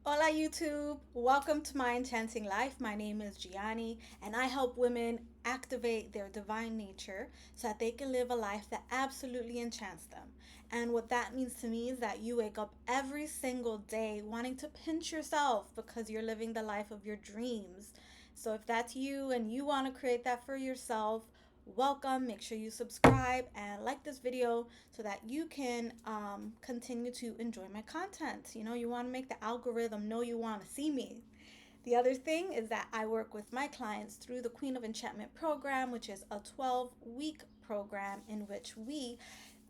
Hola YouTube, welcome to my enchanting life. My name is Gianni and I help women activate their divine nature so that they can live a life that absolutely enchants them. And what that means to me is that you wake up every single day wanting to pinch yourself because you're living the life of your dreams. So if that's you and you want to create that for yourself, welcome. Make sure you subscribe and like this video so that you can continue to enjoy my content. You want to make the algorithm know you want to see me. The other thing is that I work with my clients through the Queen of Enchantment Program, which is a 12-week program in which we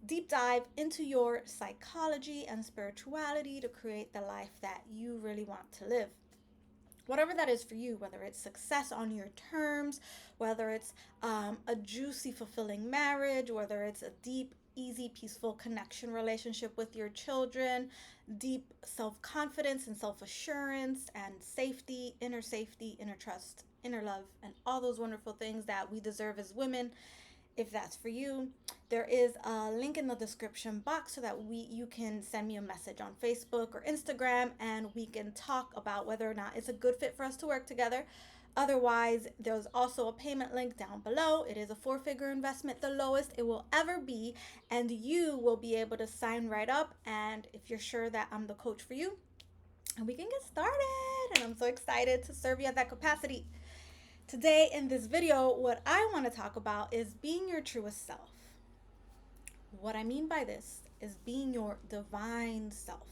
deep dive into your psychology and spirituality to create the life that you really want to live, whatever that is for you, whether it's success on your terms, whether it's a juicy, fulfilling marriage, whether it's a deep, easy, peaceful connection relationship with your children, deep self confidence and self assurance and safety, inner trust, inner love, and all those wonderful things that we deserve as women. If that's for you, there is a link in the description box so that you can send me a message on Facebook or Instagram and we can talk about whether or not it's a good fit for us to work together. Otherwise, there's also a payment link down below. It is a four-figure investment, the lowest it will ever be, and you will be able to sign right up. And if you're sure that I'm the coach for you, and we can get started. And I'm so excited to serve you at that capacity. Today in this video, what I want to talk about is being your truest self. What I mean by this is being your divine self.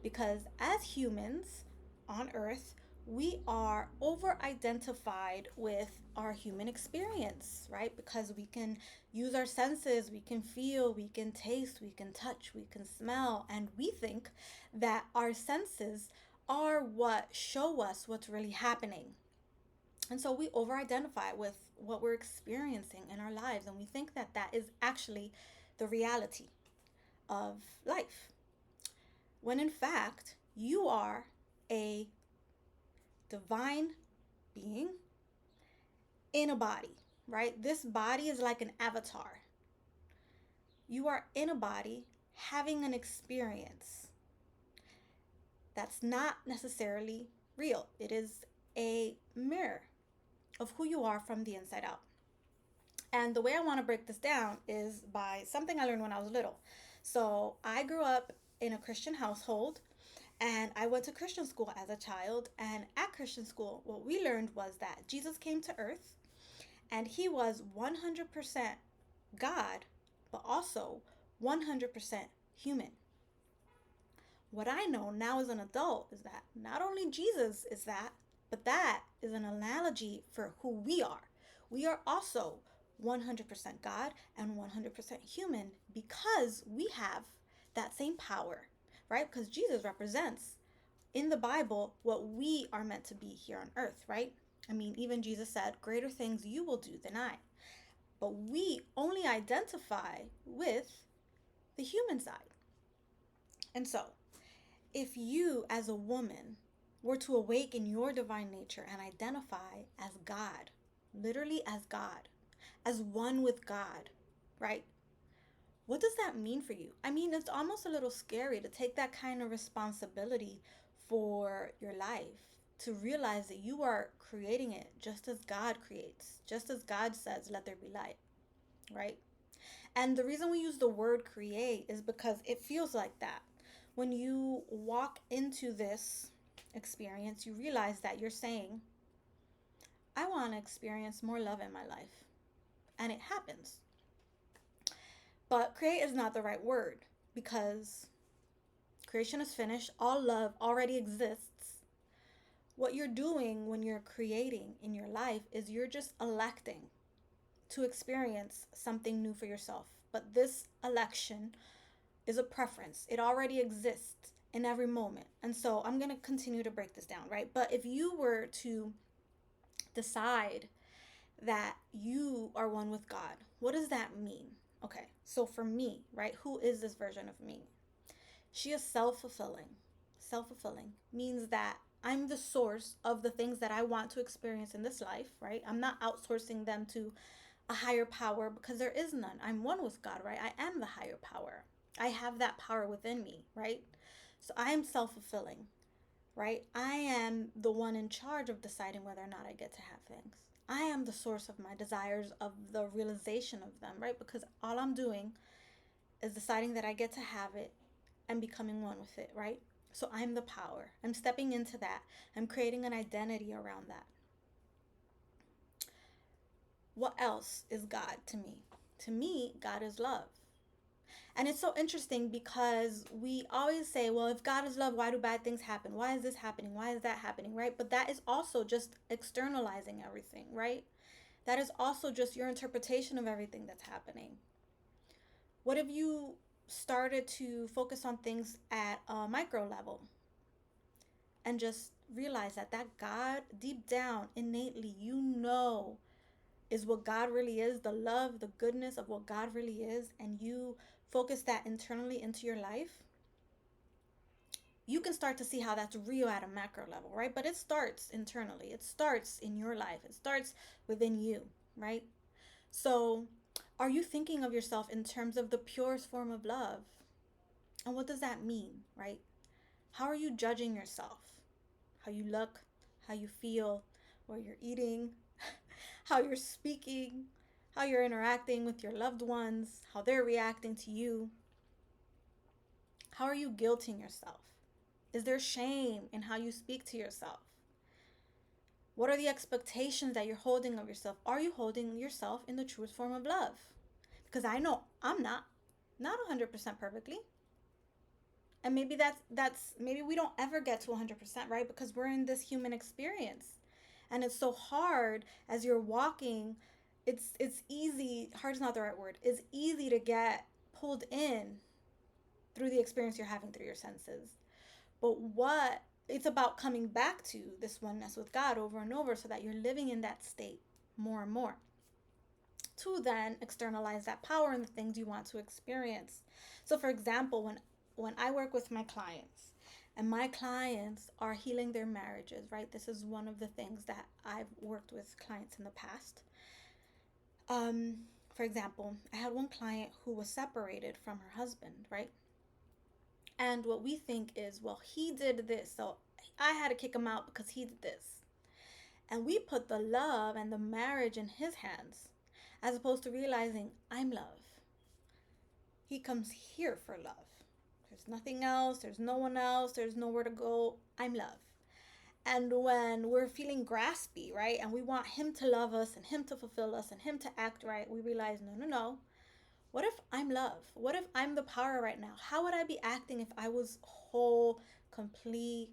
Because as humans on earth, we are over identified with our human experience, right? Because we can use our senses, we can feel, we can taste, we can touch, we can smell, and we think that our senses are what show us what's really happening. And so we over identify with what we're experiencing in our lives, and we think that that is actually the reality of life. When in fact, you are a divine being in a body, right? This body is like an avatar. You are in a body having an experience that's not necessarily real. It is a mirror of who you are from the inside out. And the way I want to break this down is by something I learned when I was little. So I grew up in a Christian household and I went to Christian school as a child. And at Christian school, what we learned was that Jesus came to earth and he was 100% God, but also 100% human. What I know now as an adult is that not only Jesus is that, but that is an analogy for who we are. We are also 100% God and 100% human because we have that same power, right? Because Jesus represents in the Bible what we are meant to be here on earth, right? I mean, even Jesus said, greater things you will do than I. But we only identify with the human side. And so, if you as a woman were to awaken your divine nature and identify as God, literally as God, as one with God, right? What does that mean for you? I mean, it's almost a little scary to take that kind of responsibility for your life, to realize that you are creating it just as God creates, just as God says, let there be light, right? And the reason we use the word create is because it feels like that. When you walk into this experience, you realize that you're saying, I want to experience more love in my life. And it happens. But create is not the right word because creation is finished. All love already exists. What you're doing when you're creating in your life is you're just electing to experience something new for yourself. But this election is a preference. It already exists in every moment. And so I'm going to continue to break this down, right? But if you were to decide that you are one with God, what does that mean? Okay, so for me, right, who is this version of me? She is self-fulfilling. Self-fulfilling means that I'm the source of the things that I want to experience in this life, right? I'm not outsourcing them to a higher power because there is none. I'm one with God, right? I am the higher power. I have that power within me, right? So I am self-fulfilling, right? I am the one in charge of deciding whether or not I get to have things. I am the source of my desires, of the realization of them, right? Because all I'm doing is deciding that I get to have it and becoming one with it, right? So I'm the power. I'm stepping into that. I'm creating an identity around that. What else is God to me? To me, God is love. And it's so interesting because we always say, well, if God is love, why do bad things happen? Why is this happening? Why is that happening? Right? But that is also just externalizing everything, right? That is also just your interpretation of everything that's happening. What if you started to focus on things at a micro level and just realize that God, deep down, innately, is what God really is, the love, the goodness of what God really is, and you focus that internally into your life, you can start to see how that's real at a macro level, right? But it starts internally. It starts in your life. It starts within you, right? So, are you thinking of yourself in terms of the purest form of love? And what does that mean, right? How are you judging yourself? How you look, how you feel, what you're eating, how you're speaking, how you're interacting with your loved ones, how they're reacting to you. How are you guilting yourself? Is there shame in how you speak to yourself? What are the expectations that you're holding of yourself? Are you holding yourself in the truest form of love? Because I know I'm not 100% perfectly. And maybe that's maybe we don't ever get to 100%, right? Because we're in this human experience. And it's so hard as you're walking. It's easy, hard is not the right word. It's easy to get pulled in through the experience you're having through your senses. But what it's about coming back to this oneness with God over and over so that you're living in that state more and more to then externalize that power in the things you want to experience. So for example, when I work with my clients and my clients are healing their marriages, right? This is one of the things that I've worked with clients in the past. Um for example, I had one client who was separated from her husband, right? And what we think is, well, he did this, so I had to kick him out because he did this. And we put the love and the marriage in his hands, as opposed to realizing I'm love. He comes here for love. There's nothing else, there's no one else, there's nowhere to go. I'm love. And when we're feeling graspy, right, and we want him to love us and him to fulfill us and him to act right, we realize, no, no, no. What if I'm love? What if I'm the power right now? How would I be acting if I was whole, complete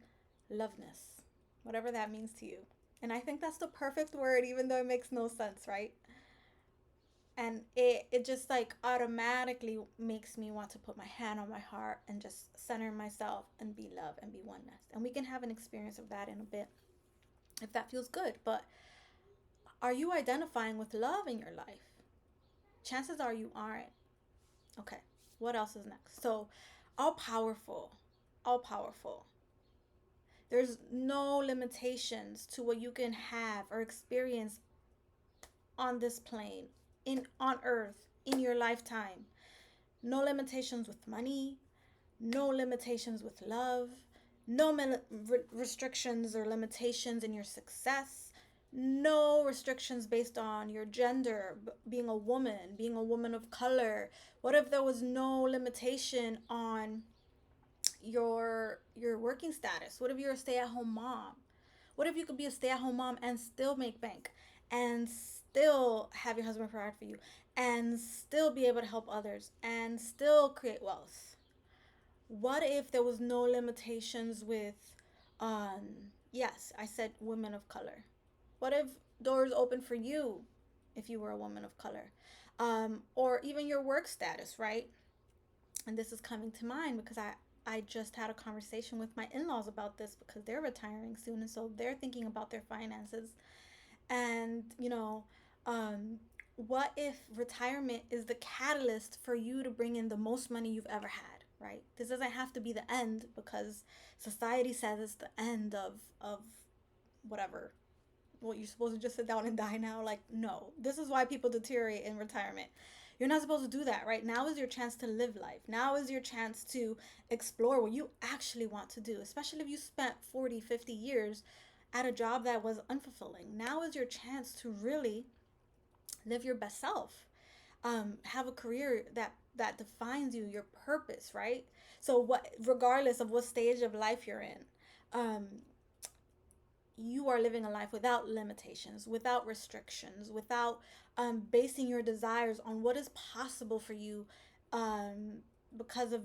loveness? Whatever that means to you. And I think that's the perfect word, even though it makes no sense, right? And it just like automatically makes me want to put my hand on my heart and just center myself and be love and be oneness. And we can have an experience of that in a bit if that feels good. But are you identifying with love in your life? Chances are you aren't. Okay, what else is next? So, all powerful, all powerful. There's no limitations to what you can have or experience on this plane, in on earth, in your lifetime. No limitations with money, no limitations with love, no restrictions or limitations in your success, no restrictions based on your gender, being a woman of color. What if there was no limitation on your working status? What if you're a stay-at-home mom? What if you could be a stay-at-home mom and still make bank and still have your husband provide for you and still be able to help others and still create wealth? What if there was no limitations with yes, I said women of color. What if doors open for you if you were a woman of color? Or even your work status, right? And this is coming to mind because I just had a conversation with my in-laws about this because they're retiring soon, and so they're thinking about their finances. And what if retirement is the catalyst for you to bring in the most money you've ever had, right? This doesn't have to be the end because society says it's the end of whatever. Well, you're supposed to just sit down and die now. Like, no, this is why people deteriorate in retirement. You're not supposed to do that, right? Now is your chance to live life. Now is your chance to explore what you actually want to do, especially if you spent 40, 50 years at a job that was unfulfilling. Now is your chance to really live your best self. Have a career that defines you, your purpose, right? So what, regardless of what stage of life you're in, um, you are living a life without limitations, without restrictions, without basing your desires on what is possible for you, um, because of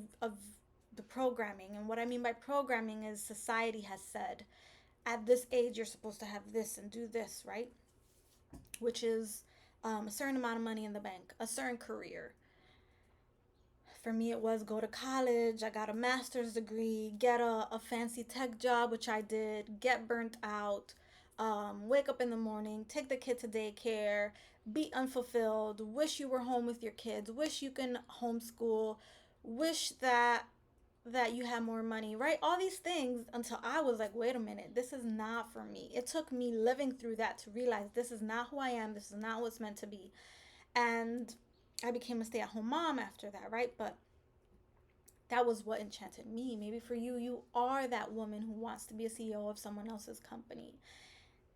the programming. And what I mean by programming is society has said at this age you're supposed to have this and do this, right? Which is a certain amount of money in the bank, a certain career. For me, it was go to college, I got a master's degree, get a fancy tech job, which I did, get burnt out, wake up in the morning, take the kid to daycare, be unfulfilled, wish you were home with your kids, wish you can homeschool, wish that you had more money, right? All these things until I was like, wait a minute, this is not for me. It took me living through that to realize this is not who I am, this is not what's meant to be. And I became a stay-at-home mom after that, right? But that was what enchanted me. Maybe for you, you are that woman who wants to be a CEO of someone else's company.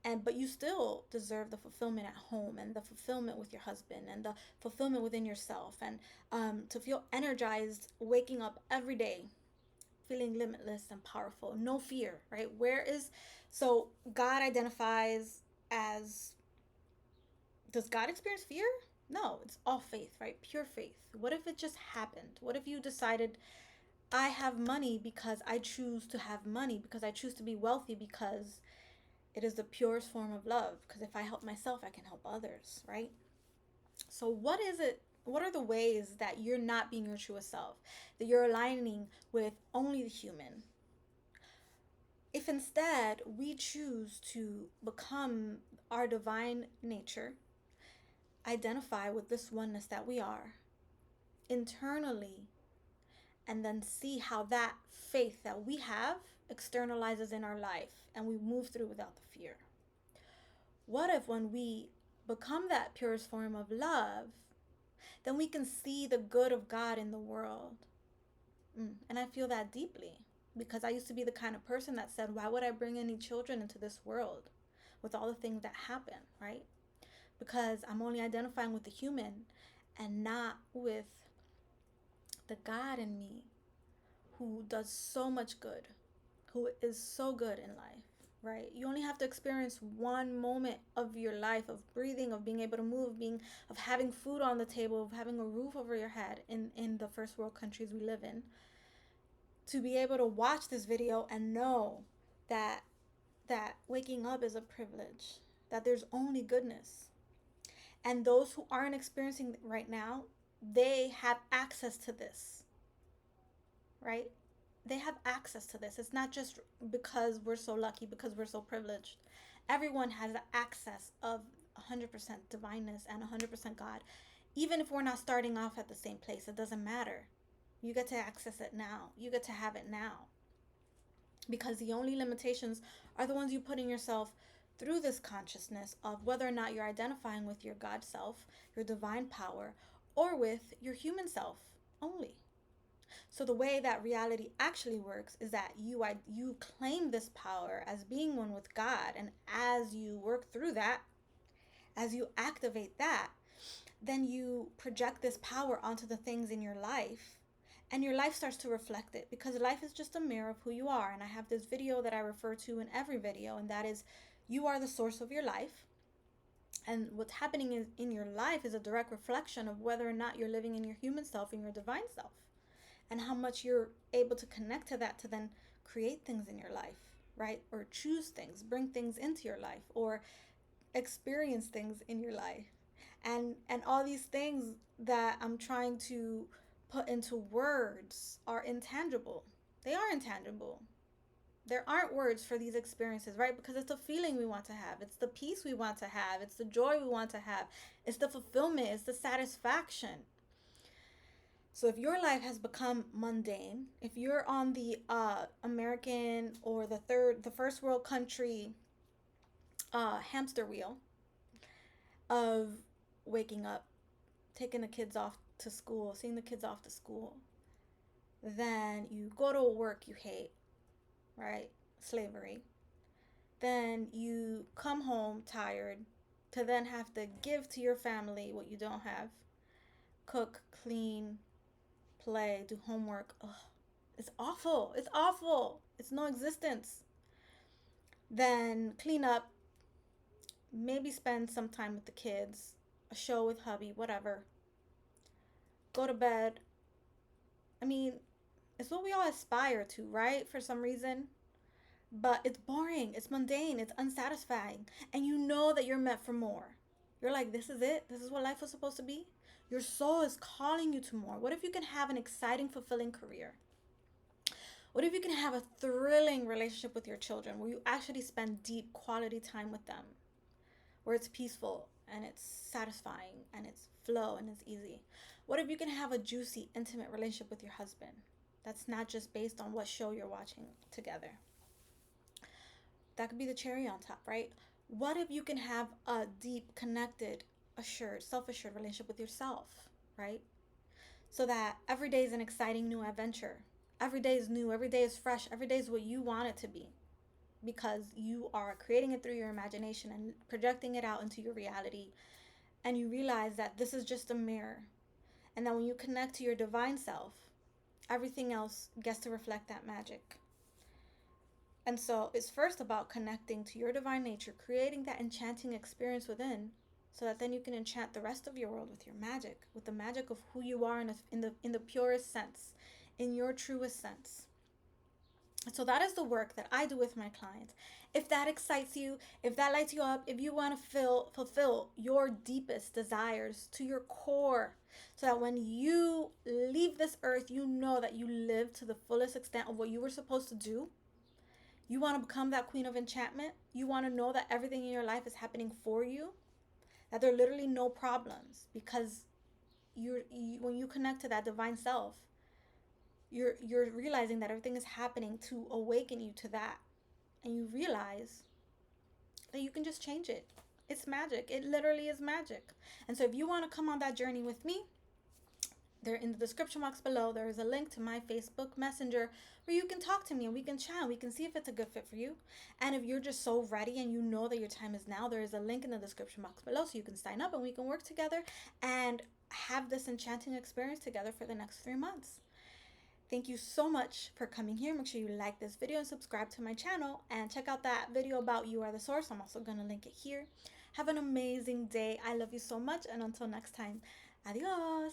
And but you still deserve the fulfillment at home, and the fulfillment with your husband, and the fulfillment within yourself, and to feel energized waking up every day, feeling limitless and powerful, no fear, right? So God identifies as, does God experience fear? No, it's all faith, right? Pure faith. What if it just happened? What if you decided, I have money because I choose to have money, because I choose to be wealthy, because it is the purest form of love? Because if I help myself, I can help others, right? So, what is it? What are the ways that you're not being your truest self, that you're aligning with only the human? If instead we choose to become our divine nature, identify with this oneness that we are internally, and then see how that faith that we have externalizes in our life and we move through without the fear. What if when we become that purest form of love, then we can see the good of God in the world? And I feel that deeply, because I used to be the kind of person that said, why would I bring any children into this world with all the things that happen, right? Because I'm only identifying with the human and not with the God in me, who does so much good, who is so good in life, right? You only have to experience one moment of your life of breathing, of being able to move, of having food on the table, of having a roof over your head in the first world countries we live in, to be able to watch this video and know that waking up is a privilege, that there's only goodness. And those who aren't experiencing it right now, they have access to this, right? They have access to this. It's not just because we're so lucky, because we're so privileged. Everyone has the access of 100% divineness and 100% God. Even if we're not starting off at the same place, it doesn't matter. You get to access it now. You get to have it now. Because the only limitations are the ones you put in yourself through this consciousness of whether or not you're identifying with your God self, your divine power, or with your human self only. So the way that reality actually works is that you claim this power as being one with God, and as you work through that, as you activate that, then you project this power onto the things in your life, and your life starts to reflect it, because life is just a mirror of who you are. And I have this video that I refer to in every video, and that is, you are the source of your life, and what's happening in your life is a direct reflection of whether or not you're living in your human self and your divine self, and how much you're able to connect to that to then create things in your life, right? Or choose things, bring things into your life, or experience things in your life. And all these things that I'm trying to put into words are intangible. They are intangible. There aren't words for these experiences, right? Because it's the feeling we want to have, it's the peace we want to have, it's the joy we want to have, it's the fulfillment, it's the satisfaction. So if your life has become mundane, if you're on the American or the first world country hamster wheel of waking up, taking the kids off to school, seeing the kids off to school. Then you go to a work you hate, right? Slavery. Then you come home tired to then have to give to your family what you don't have. Cook, clean, play, do homework. Ugh, it's awful. It's awful. It's no existence. Then clean up, maybe spend some time with the kids, a show with hubby, whatever. Go to bed. I mean, it's what we all aspire to, right? For some reason. But it's boring, it's mundane, it's unsatisfying. And you know that you're meant for more. You're like, this is it? This is what life was supposed to be? Your soul is calling you to more. What if you can have an exciting, fulfilling career? What if you can have a thrilling relationship with your children where you actually spend deep quality time with them, where it's peaceful and it's satisfying and it's flow and it's easy? What if you can have a juicy, intimate relationship with your husband that's not just based on what show you're watching together? That could be the cherry on top, right? What if you can have a deep, connected, assured, self assured relationship with yourself, right? So that every day is an exciting new adventure. Every day is new, every day is fresh, every day is what you want it to be because you are creating it through your imagination and projecting it out into your reality. And you realize that this is just a mirror. And that when you connect to your divine self, everything else gets to reflect that magic. And so it's first about connecting to your divine nature, creating that enchanting experience within, so that then you can enchant the rest of your world with your magic, with the magic of who you are in the purest sense, in your truest sense. So that is the work that I do with my clients. If that excites you, if that lights you up, if you want to fulfill your deepest desires to your core, so that when you leave this earth, you know that you live to the fullest extent of what you were supposed to do. You want to become that queen of enchantment. You want to know that everything in your life is happening for you, that there are literally no problems because when you connect to that divine self, you're realizing that everything is happening to awaken you to that, and you realize that you can just change it. It's magic. It literally is magic. And so if you want to come on that journey with me, there in the description box below, there is a link to my Facebook Messenger where you can talk to me and we can chat. We can see if it's a good fit for you. And if you're just so ready and you know that your time is now, there is a link in the description box below so you can sign up and we can work together and have this enchanting experience together for the next 3 months. Thank you so much for coming here. Make sure you like this video and subscribe to my channel and check out that video about You Are the Source. I'm also going to link it here. Have an amazing day. I love you so much, and until next time, adios.